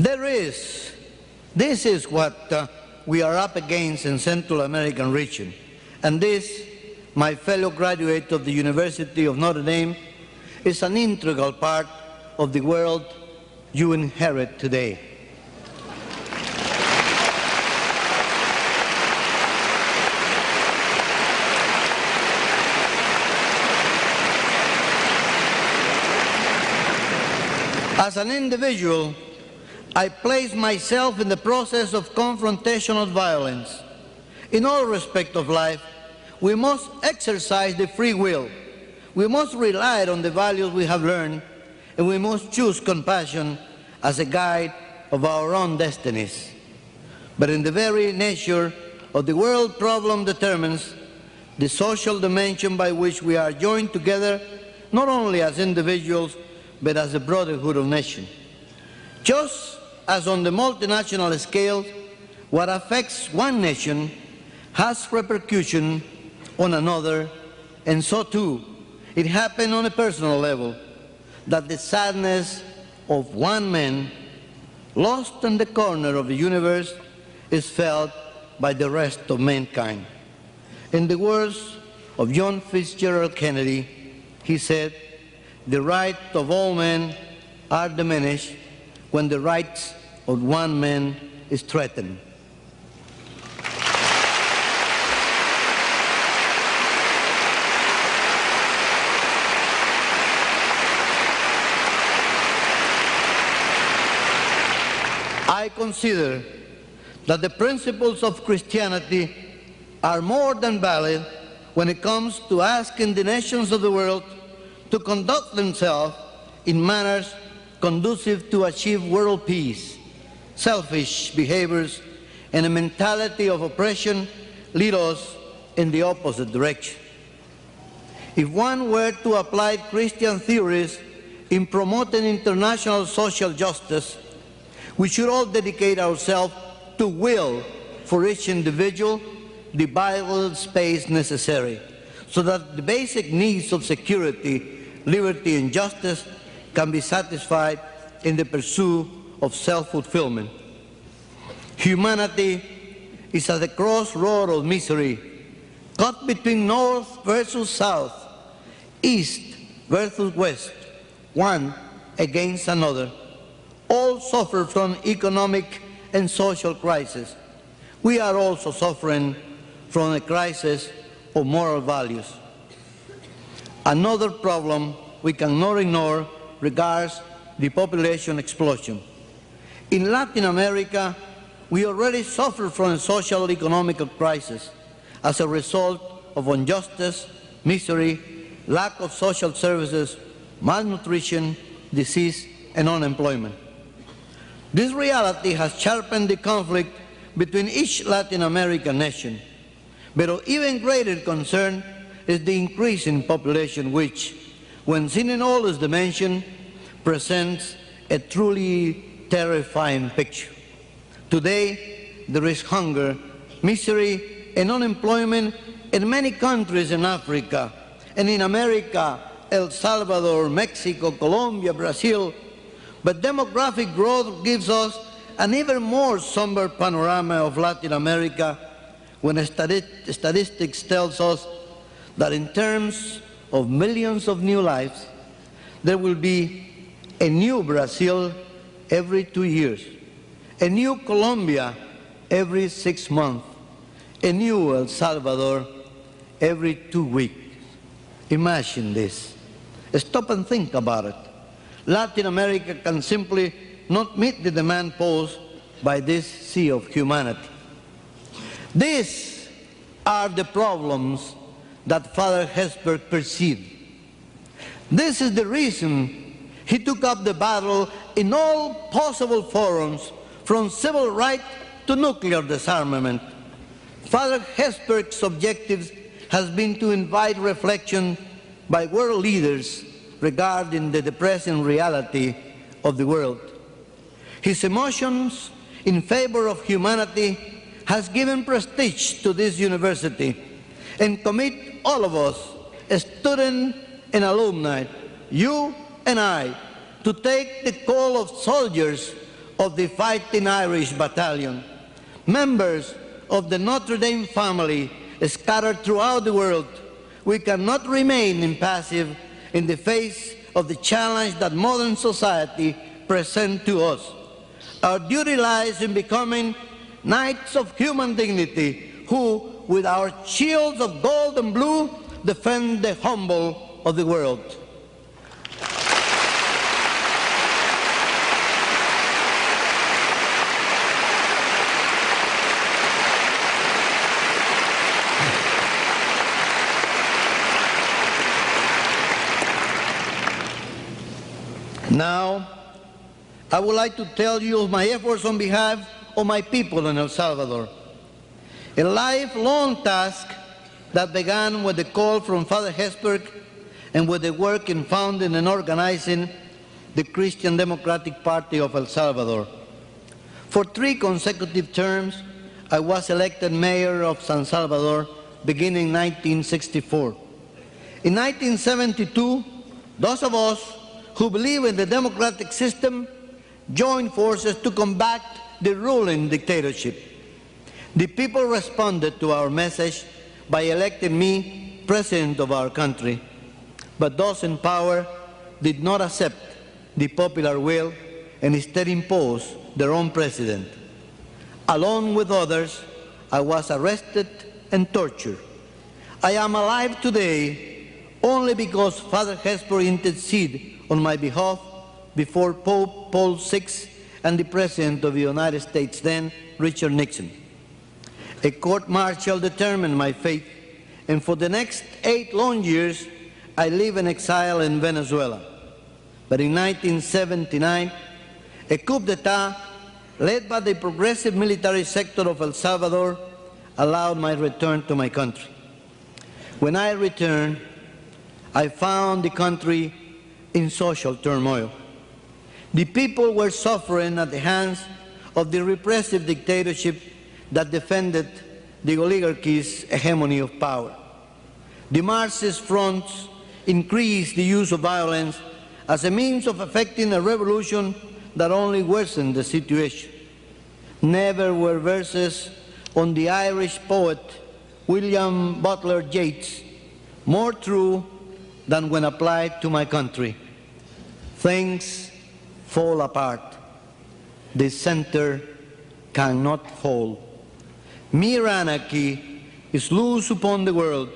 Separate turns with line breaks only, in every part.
This is what we are up against in Central American region. And this, my fellow graduate of the University of Notre Dame, is an integral part of the world you inherit today. As an individual, I place myself in the process of confrontational violence. In all respects of life, we must exercise the free will. We must rely on the values we have learned, and we must choose compassion as a guide of our own destinies. But in the very nature of the world problem determines the social dimension by which we are joined together, not only as individuals, but as a brotherhood of nations. Just as on the multinational scale, what affects one nation has repercussion on another, and so too, it happened on a personal level, that the sadness of one man lost in the corner of the universe is felt by the rest of mankind. In the words of John Fitzgerald Kennedy, he said, "The rights of all men are diminished when the rights of one man is threatened." I consider that the principles of Christianity are more than valid when it comes to asking the nations of the world to conduct themselves in manners conducive to achieve world peace. Selfish behaviors and a mentality of oppression lead us in the opposite direction. If one were to apply Christian theories in promoting international social justice, we should all dedicate ourselves to will for each individual the vital space necessary so that the basic needs of security, liberty, and justice can be satisfied in the pursuit of self-fulfillment. Humanity is at the crossroad of misery, caught between north versus south, east versus west, one against another. All suffer from economic and social crisis. We are also suffering from a crisis of moral values. Another problem we cannot ignore regards the population explosion. In Latin America, we already suffer from a social economic crisis as a result of injustice, misery, lack of social services, malnutrition, disease, and unemployment. This reality has sharpened the conflict between each Latin American nation. But of even greater concern is the increase in population which, when seen in all its dimensions, presents a truly terrifying picture. Today, there is hunger, misery, and unemployment in many countries in Africa, and in America, El Salvador, Mexico, Colombia, Brazil. But demographic growth gives us an even more somber panorama of Latin America when statistics tells us that in terms of millions of new lives, there will be a new Brazil every 2 years, a new Colombia every 6 months, a new El Salvador every 2 weeks. Imagine this. Stop and think about it. Latin America can simply not meet the demand posed by this sea of humanity. These are the problems that Father Hesburgh perceived. This is the reason he took up the battle in all possible forums, from civil rights to nuclear disarmament. Father Hesburgh's objective has been to invite reflection by world leaders regarding the depressing reality of the world. His emotions in favor of humanity has given prestige to this university and commit all of us, students and alumni, you and I, to take the call of soldiers of the Fighting Irish Battalion, members of the Notre Dame family scattered throughout the world, we cannot remain impassive in the face of the challenge that modern society presents to us. Our duty lies in becoming knights of human dignity who, with our shields of gold and blue, defend the humble of the world. Now, I would like to tell you of my efforts on behalf of my people in El Salvador. A lifelong task that began with the call from Father Hesburgh and with the work in founding and organizing the Christian Democratic Party of El Salvador. For 3 consecutive terms, I was elected mayor of San Salvador beginning 1964. In 1972, those of us who believe in the democratic system joined forces to combat the ruling dictatorship. The people responded to our message by electing me president of our country. But those in power did not accept the popular will and instead imposed their own president. Along with others, I was arrested and tortured. I am alive today only because Father Hesburgh interceded on my behalf before Pope Paul VI and the President of the United States then, Richard Nixon. A court-martial determined my fate, and for the next 8 long years, I lived in exile in Venezuela. But in 1979, a coup d'etat led by the progressive military sector of El Salvador allowed my return to my country. When I returned, I found the country in social turmoil. The people were suffering at the hands of the repressive dictatorship that defended the oligarchy's hegemony of power. The Marxist fronts increased the use of violence as a means of effecting a revolution that only worsened the situation. Never were verses on the Irish poet William Butler Yeats more true than when applied to my country. Things fall apart. The center cannot hold. Mere anarchy is loose upon the world.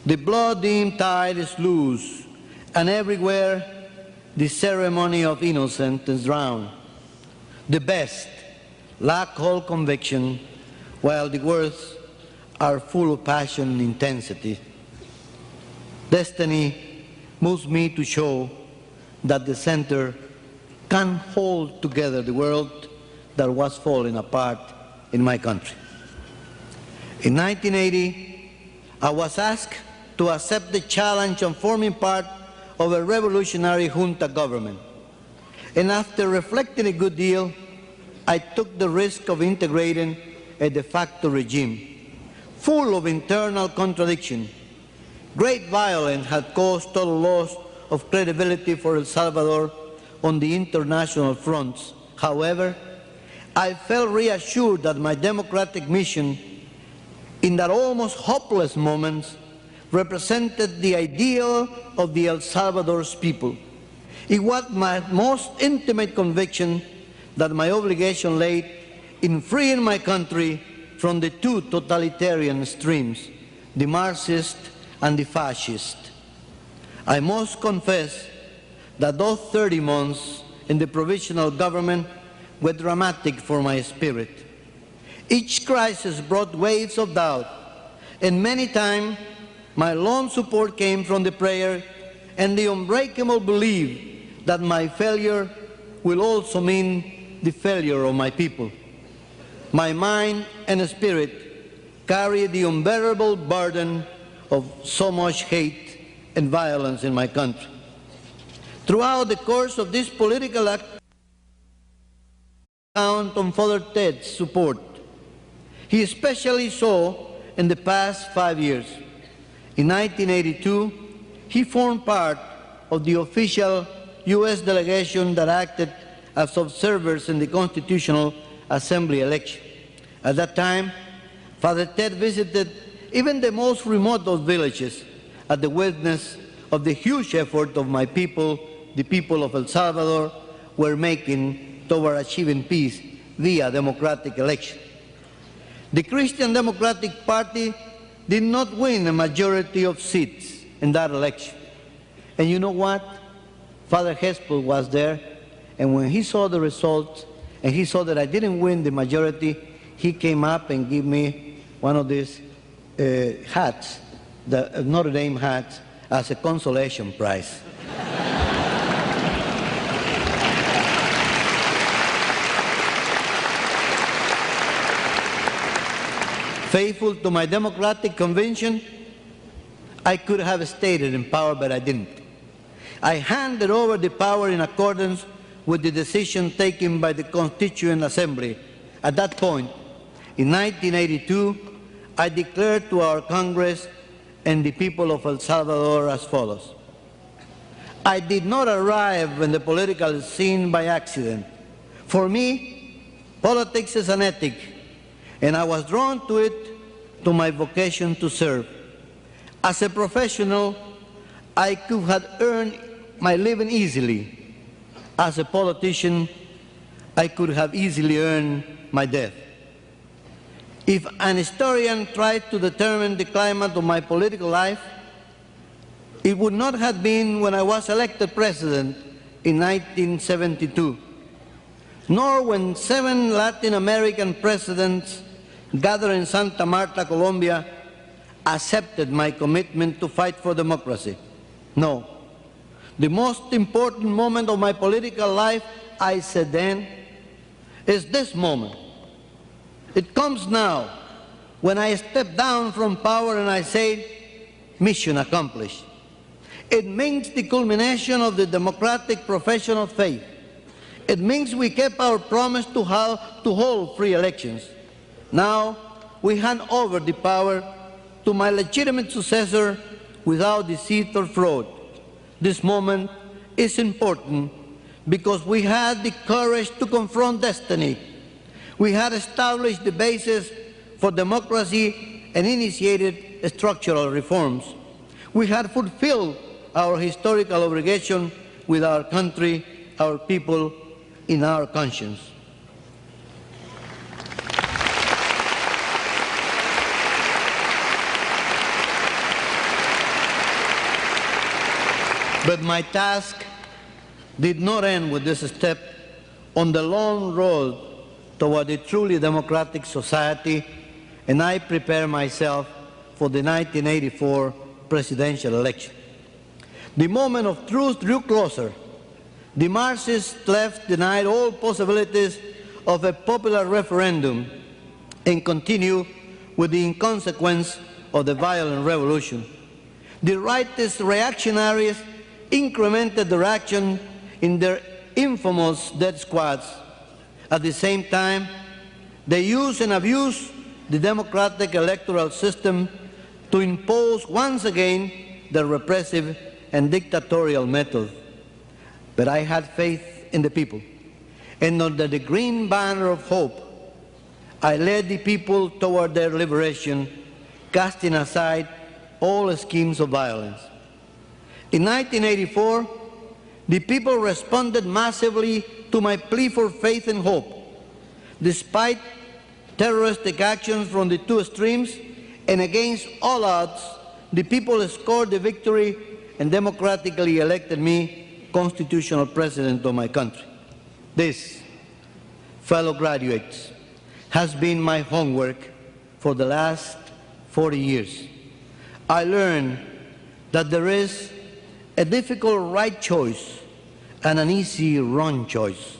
The blood-dim tide is loose, and everywhere the ceremony of innocence is drowned. The best lack all conviction, while the worst are full of passion and intensity. Destiny moves me to show that the center can hold together the world that was falling apart in my country. In 1980, I was asked to accept the challenge of forming part of a revolutionary junta government. And after reflecting a good deal, I took the risk of integrating a de facto regime, full of internal contradiction. Great violence had caused total loss of credibility for El Salvador on the international fronts. However, I felt reassured that my democratic mission in that almost hopeless moment represented the ideal of the El Salvador's people. It was my most intimate conviction that my obligation lay in freeing my country from the 2 totalitarian streams, the Marxist and the fascist. I must confess that those 30 months in the provisional government were dramatic for my spirit. Each crisis brought waves of doubt, and many times my lone support came from the prayer and the unbreakable belief that my failure will also mean the failure of my people. My mind and spirit carry the unbearable burden of so much hate and violence in my country. Throughout the course of this political act, I count on Father Ted's support. He especially saw in the past 5 years. In 1982, he formed part of the official U.S. delegation that acted as observers in the Constitutional Assembly election. At that time, Father Ted visited even the most remote of villages at the witness of the huge effort of my people, the people of El Salvador, were making toward achieving peace via democratic election. The Christian Democratic Party did not win a majority of seats in that election. And you know what? Father Hespel was there, and when he saw the results, and he saw that I didn't win the majority, he came up and gave me one of these hats, the Notre Dame hats, as a consolation prize. Faithful to my democratic conviction, I could have stayed in power, but I didn't. I handed over the power in accordance with the decision taken by the Constituent Assembly. At that point, in 1982, I declared to our Congress and the people of El Salvador as follows. I did not arrive in the political scene by accident. For me, politics is an ethic, and I was drawn to it to my vocation to serve. As a professional, I could have earned my living easily. As a politician, I could have easily earned my death. If an historian tried to determine the climate of my political life, it would not have been when I was elected president in 1972, nor when 7 Latin American presidents gathered in Santa Marta, Colombia, accepted my commitment to fight for democracy. No. The most important moment of my political life, I said then, is this moment. It comes now, when I step down from power and I say, mission accomplished. It means the culmination of the democratic profession of faith. It means we kept our promise to hold free elections. Now, we hand over the power to my legitimate successor without deceit or fraud. This moment is important because we had the courage to confront destiny. We had established the basis for democracy and initiated structural reforms. We had fulfilled our historical obligation with our country, our people, in our conscience. But my task did not end with this step on the long road toward a truly democratic society, and I prepared myself for the 1984 presidential election. The moment of truth drew closer. The Marxist left denied all possibilities of a popular referendum and continued with the inconsequence of the violent revolution. The rightist reactionaries incremented their action in their infamous death squads. At the same time, they used and abused the democratic electoral system to impose once again the repressive and dictatorial method. But I had faith in the people, and under the green banner of hope, I led the people toward their liberation, casting aside all schemes of violence. In 1984, the people responded massively to my plea for faith and hope. Despite terroristic actions from the two extremes and against all odds, the people scored the victory and democratically elected me constitutional president of my country. This, fellow graduates, has been my homework for the last 40 years. I learned that there is a difficult right choice and an easy wrong choice.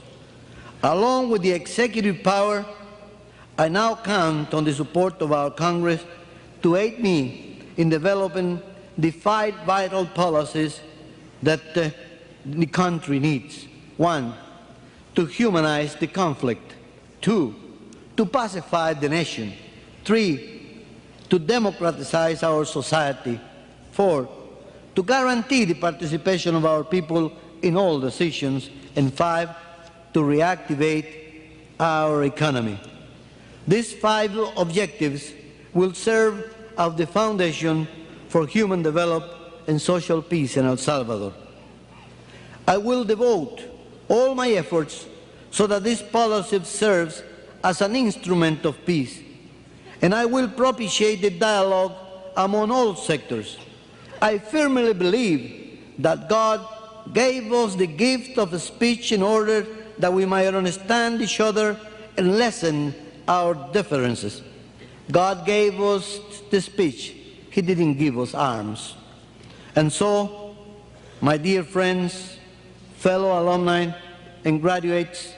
Along with the executive power, I now count on the support of our Congress to aid me in developing the 5 vital policies that the country needs. 1, to humanize the conflict. 2, to pacify the nation. 3, to democratize our society. 4, to guarantee the participation of our people in all decisions. And 5, to to reactivate our economy. These 5 objectives will serve as the foundation for human development and social peace in El Salvador. I will devote all my efforts so that this policy serves as an instrument of peace, and I will propitiate the dialogue among all sectors. I firmly believe that God gave us the gift of speech in order that we might understand each other and lessen our differences. God gave us the speech. He didn't give us arms. And so, my dear friends, fellow alumni and graduates,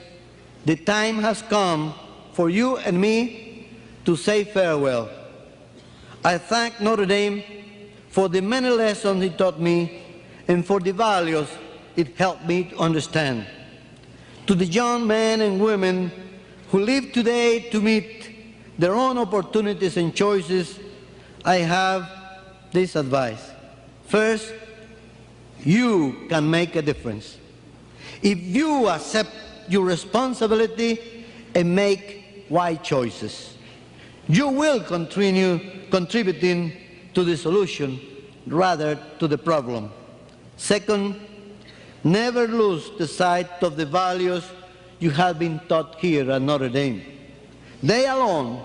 the time has come for you and me to say farewell. I thank Notre Dame for the many lessons it taught me and for the values it helped me to understand. To the young men and women who live today to meet their own opportunities and choices, I have this advice. First, you can make a difference. If you accept your responsibility and make wise choices, you will continue contributing to the solution rather to the problem. Second, never lose the sight of the values you have been taught here at Notre Dame. They alone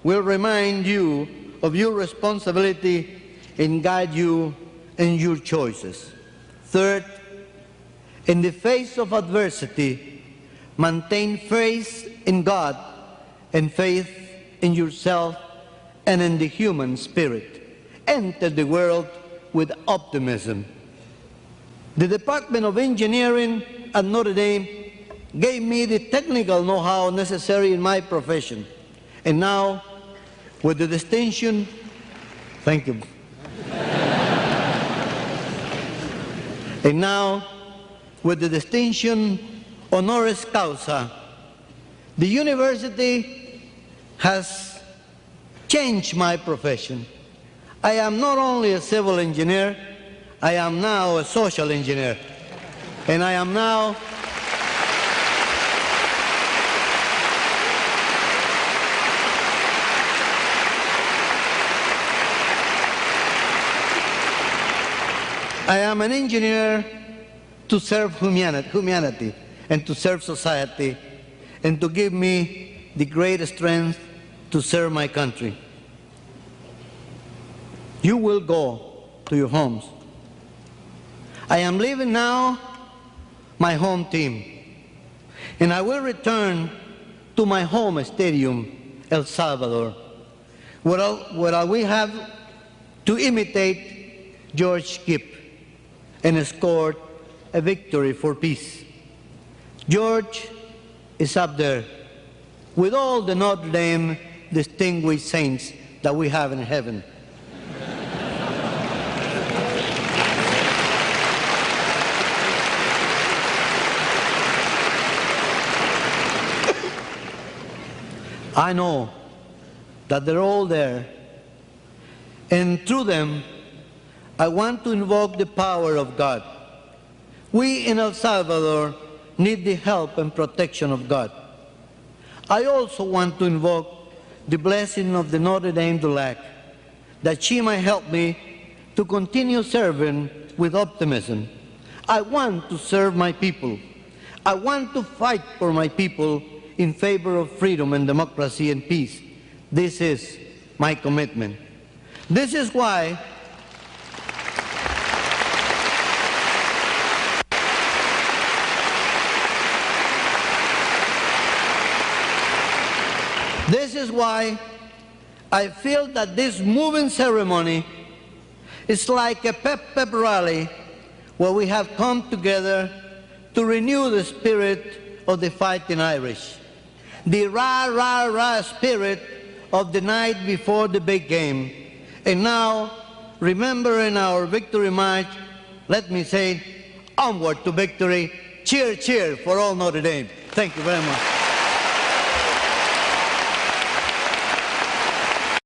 will remind you of your responsibility and guide you in your choices. Third, in the face of adversity, maintain faith in God and faith in yourself and in the human spirit. Enter the world with optimism. The Department of Engineering at Notre Dame gave me the technical know-how necessary in my profession. And now, with the distinction, thank you. And now, with the distinction honoris causa, the university has changed my profession. I am not only a civil engineer, I am now a social engineer. And I am now an engineer to serve humanity and to serve society and to give me the great strength to serve my country. You will go to your homes. I am leaving now my home team, and I will return to my home stadium, El Salvador, where we have to imitate George Gipp and score a victory for peace. George is up there with all the Notre Dame distinguished saints that we have in heaven. I know that they're all there, and through them, I want to invoke the power of God. We in El Salvador need the help and protection of God. I also want to invoke the blessing of the Notre Dame du Lac, that she might help me to continue serving with optimism. I want to serve my people. I want to fight for my people in favor of freedom and democracy and peace. This is my commitment. This is why I feel that this moving ceremony is like a pep rally where we have come together to renew the spirit of the fighting Irish, the rah, rah, rah spirit of the night before the big game. And now, remembering our victory march, let me say, onward to victory. Cheer, cheer for all Notre Dame. Thank you very much.